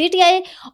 PTI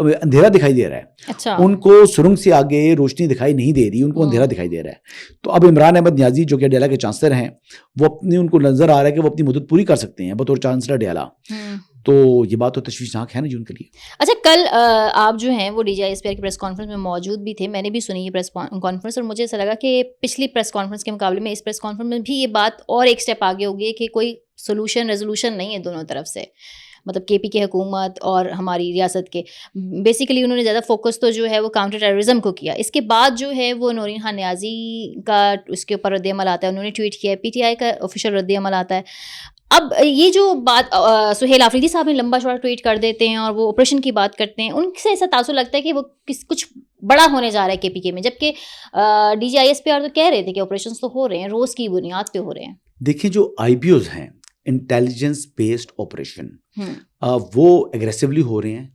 اندھیرا دکھائی دے رہا ہے, اچھا ان کو سرنگ سے آگے روشنی دکھائی نہیں دے رہی, ان کو اندھیرا دکھائی دے رہا ہے. تو اب عمران احمد نیازی جو کہ ڈیلا کے چانسلر ہیں, وہ ان کو نظر آ رہا ہے کہ وہ اپنی مدت پوری کر سکتے ہیں بطور چانسلر ڈیلا. تو یہ بات تو تشویشناک ہے نا جی ان کے لیے. اچھا, کل آپ جو ہیں وہ DGISPR کی پریس کانفرنس میں موجود بھی تھے, میں نے بھی سنی یہ پریس کانفرنس, اور مجھے ایسا لگا کہ پچھلی پریس کانفرنس کے مقابلے میں اس پریس کانفرنس میں بھی یہ بات اور ایک اسٹیپ آگے ہوگی کہ کوئی سولوشن ریزولوشن نہیں ہے دونوں طرف سے, مطلب کے پی کی حکومت اور ہماری ریاست کے. بیسیکلی انہوں نے زیادہ فوکس تو جو ہے وہ کاؤنٹر ٹیررزم کو کیا. اس کے بعد جو ہے وہ نورین خان نیازی کا اس کے اوپر رد عمل آتا ہے, انہوں نے ٹویٹ کیا ہے, PTI کا آفیشیل رد عمل آتا ہے. اب یہ جو بات سہیل آفریدی صاحب نے لمبا چوڑا ٹویٹ کر دیتے ہیں اور وہ آپریشن کی بات کرتے ہیں, ان سے ایسا تاثر لگتا ہے کہ وہ کچھ بڑا ہونے جا رہا ہے KPK میں, جبکہ DGISPR تو کہہ رہے تھے کہ آپریشنس تو ہو رہے ہیں, روز کی بنیاد پہ ہو رہے ہیں. دیکھیں جو IBOs ہیں, انٹیلیجنس بیسڈ آپریشن, وہ ایگریسولی ہو رہے ہیں.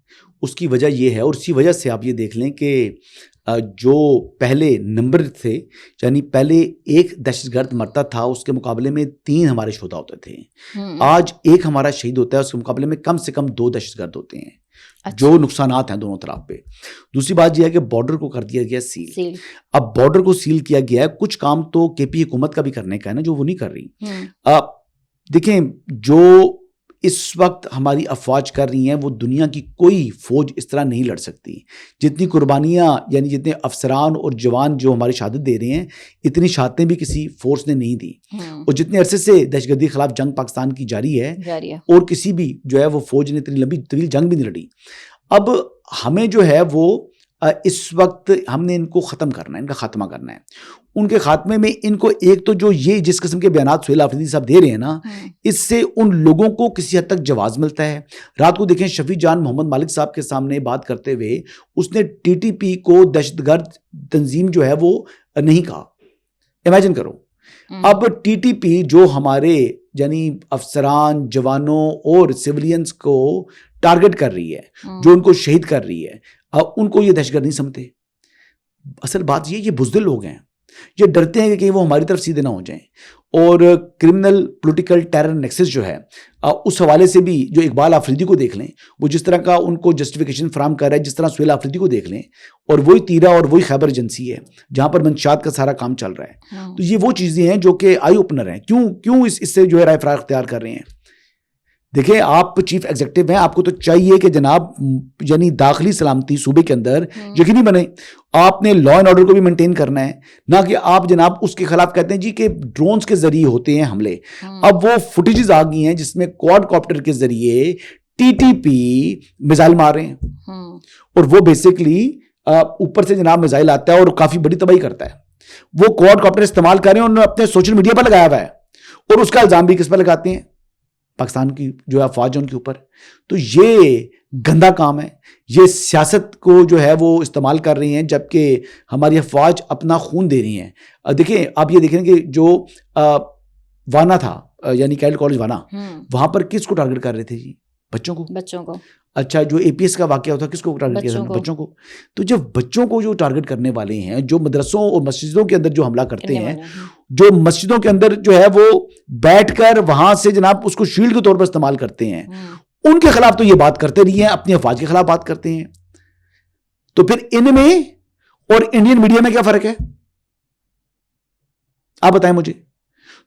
اس کی وجہ یہ ہے, اور اسی وجہ سے آپ یہ دیکھ لیں کہ جو پہلے نمبر تھے, یعنی پہلے ایک دہشت گرد مرتا تھا, اس کے مقابلے میں 3 ہمارے شہدا ہوتے تھے. آج ایک ہمارا شہید ہوتا ہے, اس کے مقابلے میں کم سے کم 2 دہشت گرد ہوتے ہیں. جو نقصانات ہیں دونوں طرف پہ. دوسری بات یہ ہے کہ بارڈر کو کر دیا گیا سیل. اب بارڈر کو سیل کیا گیا ہے, کچھ کام تو KP حکومت کا بھی کرنے کا ہے نا, جو وہ نہیں کر رہی. دیکھیں جو اس وقت ہماری افواج کر رہی ہیں, وہ دنیا کی کوئی فوج اس طرح نہیں لڑ سکتی. جتنی قربانیاں, یعنی جتنے افسران اور جوان جو ہماری شہادت دے رہے ہیں, اتنی شہادتیں بھی کسی فورس نے نہیں دی. اور جتنے عرصے سے دہشت گردی کے خلاف جنگ پاکستان کی جاری ہے, اور کسی بھی جو ہے وہ فوج نے اتنی لمبی طویل جنگ بھی نہیں لڑی. اب ہمیں جو ہے وہ اس وقت ہم نے ان کو ختم کرنا ہے, ان کا خاتمہ کرنا ہے. ان کے خاتمے میں ان کو ایک تو جو یہ جس قسم کے بیانات سہیل آفریدی صاحب دے رہے ہیں نا, اس سے ان لوگوں کو کسی حد تک جواز ملتا ہے. رات کو دیکھیں شفیع جان محمد مالک صاحب کے سامنے بات کرتے ہوئے اس نے TTP کو دہشت گرد تنظیم جو ہے وہ نہیں کہا. امیجن کرو, اب TTP جو ہمارے یعنی افسران, جوانوں اور سیولینز کو ٹارگٹ کر رہی ہے, جو ان کو شہید کر رہی ہے, ان کو یہ دہشت گرد نہیں سمجھتے. اصل بات یہ بزدل لوگ ہیں, یہ ڈرتے ہیں کہ کہیں وہ ہماری طرف سیدھے نہ ہو جائیں. اور کرمنل پولیٹیکل ٹیرر نیکسس جو ہے, اس حوالے سے بھی جو اقبال آفریدی کو دیکھ لیں, وہ جس طرح کا ان کو جسٹیفیکیشن فراہم کر رہا ہے, جس طرح سہیل آفریدی کو دیکھ لیں, اور وہی تیرا اور وہی خیبر ایجنسی ہے جہاں پر منشیات کا سارا کام چل رہا ہے. تو یہ وہ چیزیں ہیں جو کہ آئی اوپنر ہیں. کیوں اس سے جو ہے رائے فراغ اختیار کر رہے ہیں. دیکھیں آپ چیف ایگزیکٹو ہیں, آپ کو تو چاہیے کہ جناب یعنی داخلی سلامتی صوبے کے اندر یقینی بنے. آپ نے لا اینڈ آرڈر کو بھی مینٹین کرنا ہے, نہ کہ آپ جناب اس کے خلاف کہتے ہیں جی کہ ڈرونز کے ذریعے ہوتے ہیں حملے. اب وہ فوٹیجز آ گئی ہیں جس میں کوڈ کاپٹر کے ذریعے TTP میزائل مار رہے ہیں, اور وہ بیسکلی اوپر سے جناب میزائل آتا ہے اور کافی بڑی تباہی کرتا ہے. وہ کوڈ کاپٹر استعمال کر رہے ہیں, انہوں نے اپنے سوشل میڈیا پر لگایا ہوا ہے, اور اس کا الزام بھی کس پر لگاتے ہیں, پاکستان کی جو افواج ہے ان کے اوپر. تو یہ گندا کام ہے, یہ سیاست کو جو ہے وہ استعمال کر رہی ہیں, جبکہ ہماری افواج اپنا خون دے رہی ہیں. دیکھیں آپ یہ دیکھیں کہ جو وانا تھا, یعنی کیڈٹ کالج وانا, وہاں پر کس کو ٹارگٹ کر رہے تھے جی؟ بچوں کو. اچھا جو APS کا واقعہ ہوتا ہے کس کو ٹارگٹ کیا جاتا ہے؟ بچوں کو. تو جب بچوں کو جو ٹارگٹ کرنے والے ہیں, جو مدرسوں اور مسجدوں کے اندر جو حملہ کرتے ہیں, جو مسجدوں کے اندر جو ہے وہ بیٹھ کر وہاں سے جناب اس کو شیلڈ کے طور پر استعمال کرتے ہیں, ان کے خلاف تو یہ بات کرتے رہی ہیں, اپنی افواج کے خلاف بات کرتے ہیں. تو پھر ان میں اور انڈین میڈیا میں کیا فرق ہے آپ بتائیں مجھے.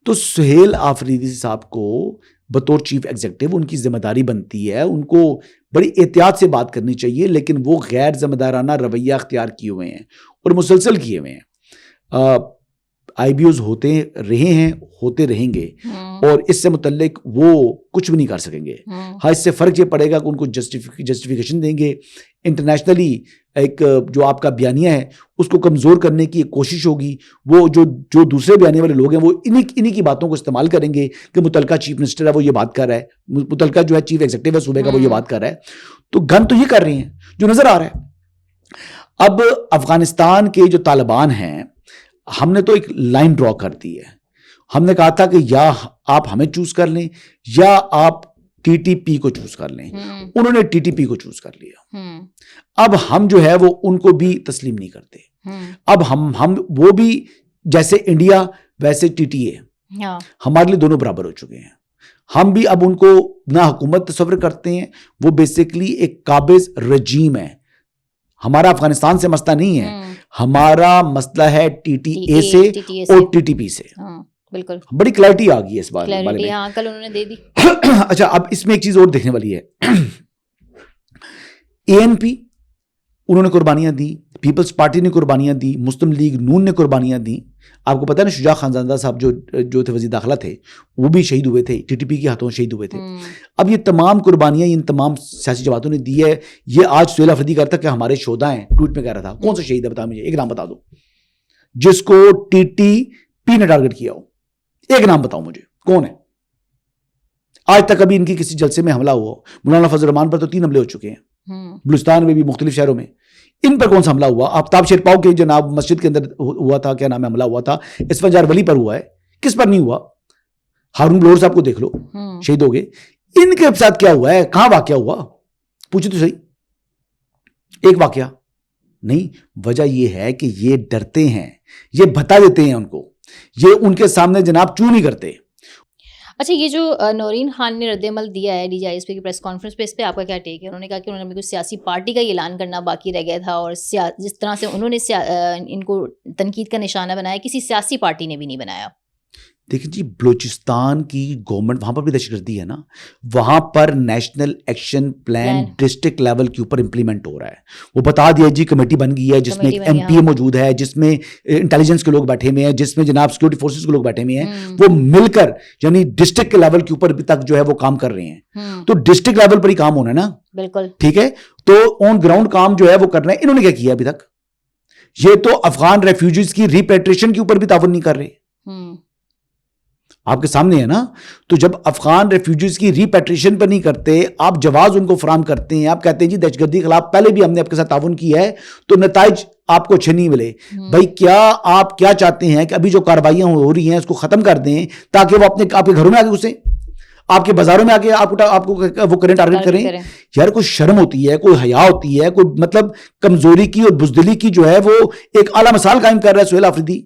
تو سہیل آفریدی صاحب کو بطور چیف ایگزیکٹو ان کی ذمہ داری بنتی ہے, ان کو بڑی احتیاط سے بات کرنی چاہیے, لیکن وہ غیر ذمہ دارانہ رویہ اختیار کیے ہوئے ہیں اور مسلسل کیے ہوئے ہیں. IBOs ہوتے رہے ہیں, ہوتے رہیں گے, اور اس سے متعلق وہ کچھ بھی نہیں کر سکیں گے. ہاں اس سے فرق یہ پڑے گا کہ ان کو جسٹیفیکیشن دیں گے. انٹرنیشنلی ایک جو آپ کا بیانیہ ہے اس کو کمزور کرنے کی ایک کوشش ہوگی. وہ جو دوسرے بیانیے والے لوگ ہیں وہ انہی کی باتوں کو استعمال کریں گے کہ متعلقہ چیف منسٹر ہے وہ یہ بات کر رہا ہے, متعلقہ جو ہے چیف ایگزیکٹو ہے صوبے کا وہ یہ بات کر رہا ہے. تو گن تو یہ کر رہی ہیں جو نظر آ رہا ہے. اب افغانستان کے جو طالبان ہیں, ہم نے تو ایک لائن ڈرا کر دی ہے. ہم نے کہا تھا کہ یا آپ ہمیں چوز کر لیں یا آپ TTP کو چوز کر لیں. انہوں نے TTP کو چوز کر لیا. اب ہم جو ہے وہ ان کو بھی تسلیم نہیں کرتے. اب ہم وہ بھی جیسے انڈیا ویسے TTA, ہمارے لیے دونوں برابر ہو چکے ہیں. ہم بھی اب ان کو نہ حکومت تصور کرتے ہیں, وہ بیسکلی ایک قابض رجیم ہے, ہمارا افغانستان سے مسئلہ نہیں ہے, ہمارا مسئلہ ہے ٹی ٹی اے سے اور ٹی ٹی پی سے. بالکل بڑی کلیئرٹی آ گئی ہے اس بارے میں. ہاں کل انہوں نے دے دی. اچھا اب اس میں ایک چیز اور دیکھنے والی ہے, اے این پی انہوں نے قربانیاں دی, پیپلز پارٹی نے قربانیاں دی, مسلم لیگ نون نے قربانیاں دی. آپ کو پتا ہے نا شجاع خانزادہ صاحب جو تھے وزیر داخلہ تھے, وہ بھی شہید ہوئے تھے, ٹی ٹی پی کے ہاتھوں شہید ہوئے تھے. اب یہ تمام قربانیاں ان تمام سیاسی جماعتوں نے دی ہے. یہ آج سہیل افریدی کہتا کہ ہمارے شہداء ہیں, ٹویٹ میں کہہ رہا تھا. کون سا شہید ہے بتا مجھے, ایک نام بتا دو جس کو ٹی ٹی پی نے ٹارگٹ کیا ہو, ایک نام بتاؤ مجھے کون ہے. آج تک ابھی ان کی کسی جلسے میں حملہ ہوا, مولانا فضل الرحمان پر تو 3 حملے ہو چکے ہیں, بلوچستان میں بھی مختلف شہروں میں. ان پر کون سا حملہ ہوا؟ آفتاب شیرپاؤ کے جناب مسجد کے اندر ہوا تھا, کیا نام ہے, حملہ ہوا تھا. اسفنجار ولی پر ہوا ہے, کس پر نہیں ہوا؟ ہارون بلور صاحب کو دیکھ لو, شہید ہو گئے. ان کے ساتھ کیا ہوا ہے, کہاں واقعہ ہوا, پوچھے تو صحیح. ایک واقعہ نہیں. وجہ یہ ہے کہ یہ ڈرتے ہیں, یہ بتا دیتے ہیں ان کو, یہ ان کے سامنے جناب چوں نہیں کرتے. اچھا یہ جو نورین خان نے رد عمل دیا ہے D G I S P کی پریس کانفرنس پہ, اس پہ آپ کا کیا ٹیک ہے؟ انہوں نے کہا کہ انہوں نے کوئی سیاسی پارٹی کا اعلان کرنا باقی رہ گیا تھا, اور جس طرح سے انہوں نے ان کو تنقید کا نشانہ بنایا, کسی سیاسی پارٹی نے بھی نہیں بنایا. دیکھیں جی, بلوچستان کی گورنمنٹ وہاں پر بھی دہشت گردی ہے نا, وہاں پر national action plan district level کے اوپر امپلیمنٹ ہو رہا ہے. وہ بتا دیا جی کمیٹی بن گئی ہے جس میں ایک ایم پی اے موجود ہے, جس میں انٹیلیجنس کے لوگ بیٹھے ہوئے ہیں, جس میں جناب سیکورٹی فورسز کے لوگ بیٹھے ہوئے ہیں. وہ مل کر یعنی ڈسٹرکٹ کے لیول کے اوپر بھی تک جو ہے وہ کام کر رہے ہیں. تو ڈسٹرکٹ لیول پر ہی کام ہونا ہے نا, بالکل ٹھیک ہے. تو آن گراؤنڈ کام جو ہے وہ کرنا ہے. انہوں نے کیا کیا ابھی تک؟ یہ تو افغان ریفیوجیز کی ریپیٹریشن کے اوپر بھی تعاون نہیں کر رہے, آپ کے سامنے ہے نا. تو جب افغان ریفیوجیز کی ریپیٹریشن پر نہیں کرتے, آپ جواز ان کو فراہم کرتے ہیں, آپ کہتے ہیں جی دہشت گردی کے خلاف پہلے بھی ہم نے آپ کے ساتھ تعاون کیا ہے, تو نتائج آپ کو اچھے نہیں ملے. بھائی کیا آپ کیا چاہتے ہیں کہ ابھی جو کارروائیاں ہو رہی ہیں اس کو ختم کر دیں تاکہ وہ آپ کے گھروں میں آ کے گھسیں, آپ کے بازاروں میں آ کے آپ کو وہ کریں, ٹارگٹ کریں؟ یار کوئی شرم ہوتی ہے, کوئی حیا ہوتی ہے, کوئی مطلب کمزوری کی اور بزدلی کی جو ہے وہ ایک اعلیٰ مثال قائم کر رہا ہے سہیل آفریدی.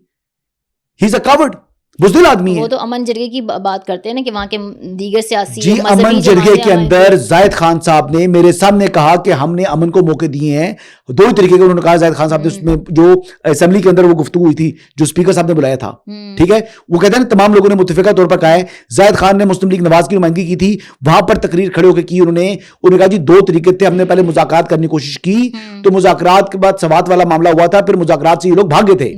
ہی از اے کاورڈ, بزدل آدمی ہے. وہ تو امن جرگے کی بات کرتے ہیں نا کہ وہاں کے دیگر سیاسی جی امن جرگے کے اندر زاہد خان صاحب نے میرے سامنے کہا کہ ہم نے امن کو موقع دیے ہیں. 2 طریقے کے انہوں نے کہا زاہد خان صاحب نے, اس میں جو اسمبلی کے اندر وہ گفتگو ہوئی تھی جو اسپیکر صاحب نے بلایا تھا, ٹھیک ہے, وہ کہتے ہیں تمام لوگوں نے متفقہ طور پر کہا ہے. زاہد خان نے مسلم لیگ نواز کی نمائندگی کی تھی, وہاں پر تقریر کھڑے ہو کے کی, انہوں نے کہا جی 2 طریقے تھے, ہم نے پہلے مذاکرات کرنے کی کوشش کی, تو مذاکرات کے بعد سوات والا معاملہ ہوا تھا, پھر مذاکرات سے یہ لوگ بھاگ گئے تھے,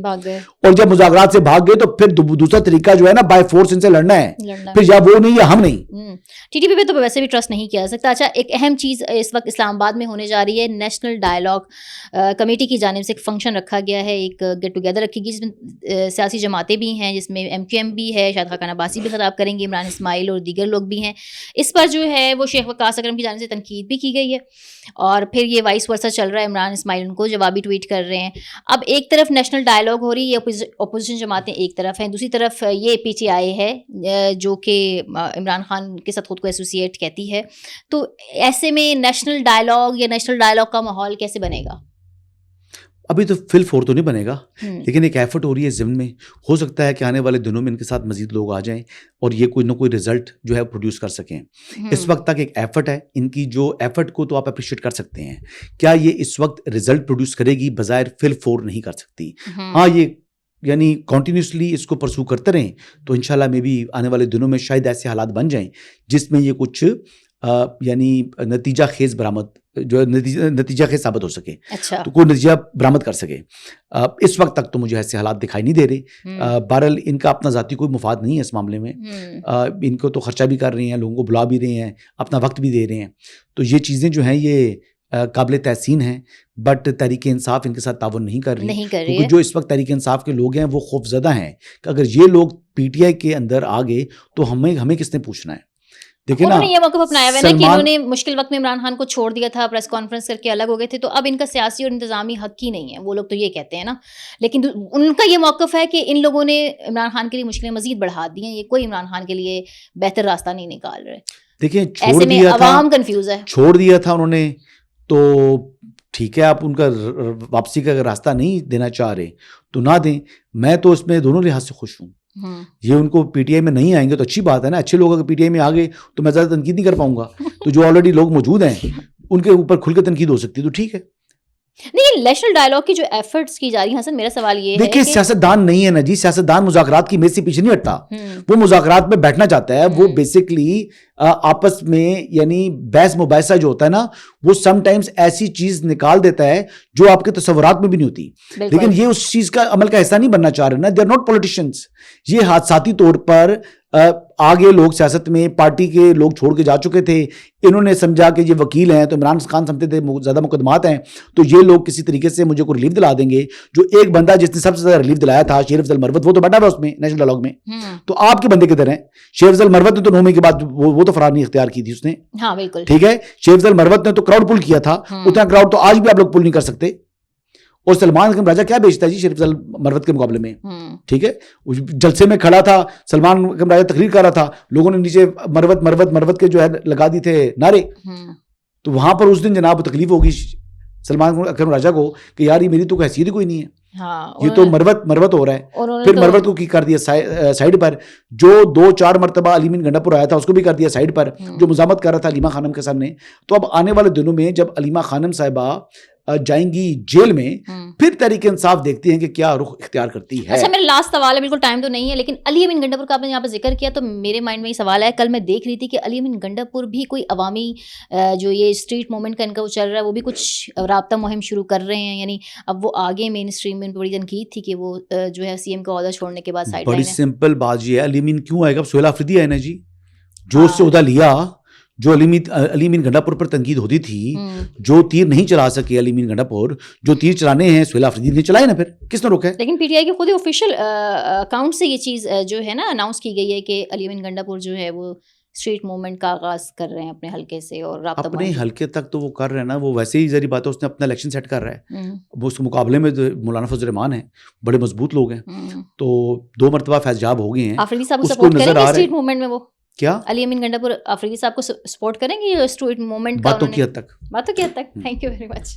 اور جب مذاکرات سے بھاگ گئے تو پھر دوسرا طریقہ جو ہے نا بائی فورس ان سے لڑنا ہے, پھر یا وہ نہیں یا ہم نہیں. ٹی ٹی پی پہ تو ویسے بھی ٹرسٹ نہیں کیا جا سکتا. اچھا ایک اہم چیز اس وقت اسلام آباد میں ہونے جا رہی ہے, نیشنل ڈائلاگ کمیٹی کی جانب سے ایک فنکشن رکھا گیا ہے, ایک گیٹ ٹوگیدر رکھی گئی جس میں سیاسی جماعتیں بھی ہیں, جس میں ایم کیو ایم بھی ہے, شاید خاقان عباسی بھی خطاب کریں گے, عمران اسماعیل اور دیگر لوگ بھی ہیں. اس پر جو ہے وہ شیخ وقاص اکرم کی جانب سے تنقید بھی کی گئی ہے, اور پھر یہ وائس ورسا چل رہا ہے, عمران اسماعیل ان کو جوابی ٹویٹ کر رہے ہیں. اب ایک طرف نیشنل ڈائلاگ ہو رہی ہے, اپوزیشن جماعتیں ایک طرف ہیں, دوسری طرف یہ پی ٹی آئی ہے جو کہ عمران خان کے ساتھ خود کو ایسوسیٹ کہتی ہے. تو ایسے میں نیشنل ڈائلاگ یا نیشنل ڈائلاگ کا ماحول کیسے بنے گا؟ ابھی تو فل فور تو نہیں بنے گا, لیکن ایک ایفرٹ ہو رہی ہے ضمن میں. ہو سکتا ہے کہ آنے والے دنوں میں ان کے ساتھ مزید لوگ آ جائیں اور یہ کوئی نہ کوئی رزلٹ جو ہے پروڈیوس کر سکیں. اس وقت تک ایک ایفرٹ ہے ان کی, جو ایفرٹ کو تو آپ اپریشیٹ کر سکتے ہیں. کیا یہ اس وقت رزلٹ پروڈیوس کرے گی؟ بظاہر فل فور نہیں کر سکتی. ہاں یہ یعنی کنٹینیوسلی اس کو پرسو کرتے رہیں تو انشاءاللہ میں بھی آنے والے دنوں میں شاید ایسے حالات بن جائیں جس میں یہ کچھ یعنی نتیجہ خیز برآمد جو نتیجہ خیز ثابت ہو سکے. اچھا. تو کوئی نتیجہ برآمد کر سکے. اس وقت تک تو مجھے ایسے حالات دکھائی نہیں دے رہے. بہرحال ان کا اپنا ذاتی کوئی مفاد نہیں ہے اس معاملے میں, ان کو تو خرچہ بھی کر رہے ہیں, لوگوں کو بلا بھی رہے ہیں, اپنا وقت بھی دے رہے ہیں. تو یہ چیزیں جو ہیں یہ قابل تحسین ہیں, بٹ تحریک انصاف ان کے ساتھ تعاون نہیں کر رہی, کیونکہ جو اس وقت تحریک انصاف کے لوگ ہیں وہ خوف زدہ ہیں کہ اگر یہ لوگ پی ٹی آئی کے اندر آ گئے تو ہمیں کس نے پوچھنا ہے. دیکھیں نا, انہوں نے یہ موقف اپنایا ہوا ہے نا کہ انہوں نے مشکل وقت میں عمران خان کو چھوڑ دیا تھا, پریس کانفرنس کر کے الگ ہو گئے تھے, تو اب ان کا سیاسی اور انتظامی حق ہی نہیں ہے. وہ لوگ تو یہ کہتے ہیں نا, لیکن ان کا یہ موقف ہے کہ ان لوگوں نے عمران خان کے لیے مشکلیں مزید بڑھا دی ہیں, یہ کوئی عمران خان کے لیے بہتر راستہ نہیں نکال رہے. دیکھیں ایسے میں عوام کنفیوز ہے. چھوڑ دیا تھا انہوں نے تو ٹھیک ہے, آپ ان کا واپسی کا اگر راستہ نہیں دینا چاہ رہے تو نہ دیں. میں تو اس میں دونوں لحاظ سے خوش ہوں. یہ ان کو پی ٹی آئی میں نہیں آئیں گے تو اچھی بات ہے نا. اچھے لوگ اگر پی ٹی آئی میں آ گئے تو میں زیادہ تنقید نہیں کر پاؤں گا. تو جو آلریڈی لوگ موجود ہیں ان کے اوپر کھل کے تنقید ہو سکتی ہے, تو ٹھیک ہے. نہیں نیشنل ڈائلاگ کی جو ایفرٹس کی جا رہی ہیں حسن، میرا سوال یہ ہے دیکھیے سیاستدان نہیں ہے نا جی، سیاستدان مذاکرات کی میز سے پیچھے نہیں ہٹتا، وہ مذاکرات میں بیٹھنا چاہتا ہے، وہ بیسکلی آپس میں یعنی بحث مباحثہ جو ہوتا ہے نا وہ سم ٹائمز ایسی چیز نکال دیتا ہے جو آپ کے تصورات میں بھی نہیں ہوتی، لیکن یہ اس چیز کا عمل کا حصہ نہیں بننا چاہ رہے نا، دے آر ناٹ پولیٹیشینس، یہ حادثاتی طور پر آگے لوگ سیاست میں پارٹی کے لوگ چھوڑ کے جا چکے تھے، انہوں نے سمجھا کہ یہ وکیل ہیں تو عمران خان سمجھتے تھے زیادہ مقدمات ہیں تو یہ لوگ کسی طریقے سے مجھے کو ریلیف دلا دیں گے، جو ایک بندہ جس نے سب سے زیادہ ریلیف دلایا تھا شیر افضل مروت، وہ تو بیٹھا ہوا اس میں نیشنل ڈائلاگ میں، تو آپ کے بندے کدھر ہیں؟ شیر افضل مروت نے تو 9 مئی کے بعد وہ تو فراری اختیار کی تھی اس نے، ہاں بالکل ٹھیک ہے، شیر افضل مروت نے تو کراؤڈ پل کیا تھا، اتنا کراؤڈ تو آج بھی آپ لوگ پل نہیں کر سکتے، اور سلمان اکرم راجہ کیا بیچتا ہے جی شیر افضل مروت کے مقابلے میں، ٹھیک ہے، جلسے میں کھڑا تھا سلمان اکرم راجہ تقریر کر رہا تھا، لوگوں نے نیچے مروت مروت مروت کے جو ہے لگا دی تھے نعرے، تو وہاں پر اس دن جناب تکلیف ہوگی سلمان اکرم راجہ کو کہ یار یہ میری تو حیثیت ہی کوئی نہیں ہے، یہ تو مروت ہو رہا ہے، پھر مروت کو کی کر دیا سائیڈ پر، جو 2-4 مرتبہ علی امین گنڈا پور آیا تھا اس کو بھی کر دیا سائیڈ پر، جو مزاحمت کر رہا تھا علیمہ خانم کے سامنے، تو اب آنے والے دنوں میں جب علیمہ خانم صاحبہ جائیں گی جیل میں پھر تحریک انصاف دیکھتی ہیں کہ کیا رخ اختیار کرتی ہے۔ اچھا میرا لاسٹ سوال ہے، بالکل ٹائم تو نہیں ہے، لیکن علی امین گنڈا پور کا آپ نے یہاں پہ ذکر کیا تو میرے مائنڈ میں یہ سوال ہے، کل میں دیکھ رہی تھی کہ علی امین گنڈا پور بھی کوئی عوامی جو یہ اسٹریٹ موومنٹ کا ان کا وہ چل رہا ہے وہ بھی کچھ رابطہ مہم شروع کر رہے ہیں، یعنی اب وہ آگے مین اسٹریم میں بڑی تنقید تھی کہ وہ جو ہے سی ایم کا عہدہ چھوڑنے کے بعد سائڈ لائن ہے۔ بڑی سمپل بات یہ ہے، علی امین کیوں آئے گا؟ سہیل آفریدی آئے نا جی، جو اس سے عہدہ لیا، جو علی امین گنڈا پور پر تنقید ہوتی تھی، جو تیر نہیں چلا سکے علی امین گنڈا پور، جو تیر چلانے ہیں سہیل آفریدی نے چلائے نا، پھر کس نے روکا ہے؟ لیکن پی ٹی آئی کے خود ہی آفیشیل اکاؤنٹ سے یہ چیز جو ہے نا اناؤنس کی گئی ہے کہ علی امین گنڈا پور جو ہے وہ اسٹریٹ موومنٹ کا آغاز کر رہے ہیں اپنے حلقے سے، اور رابطہ اپنے حلقے تک تو وہ کر رہے ہیں نا، وہ ویسے ہی ذریعہ بات ہے، اس نے اپنا الیکشن سیٹ کر رہا ہے، وہ اس مقابلے میں مولانا فضل الرحمان ہیں، بڑے مضبوط لوگ ہیں، تو 2 مرتبہ فیضیاب ہو گئے ہیں، آفریدی صاحب کو سپورٹ کریں گے اسٹریٹ موومنٹ میں، وہ کیا علی امین گنڈا پور آفریدی صاحب کو سپورٹ کریں گے اسٹریٹ موومنٹ کا؟ باتوں کی حد تک، باتوں کی حد تک۔ Thank you very much.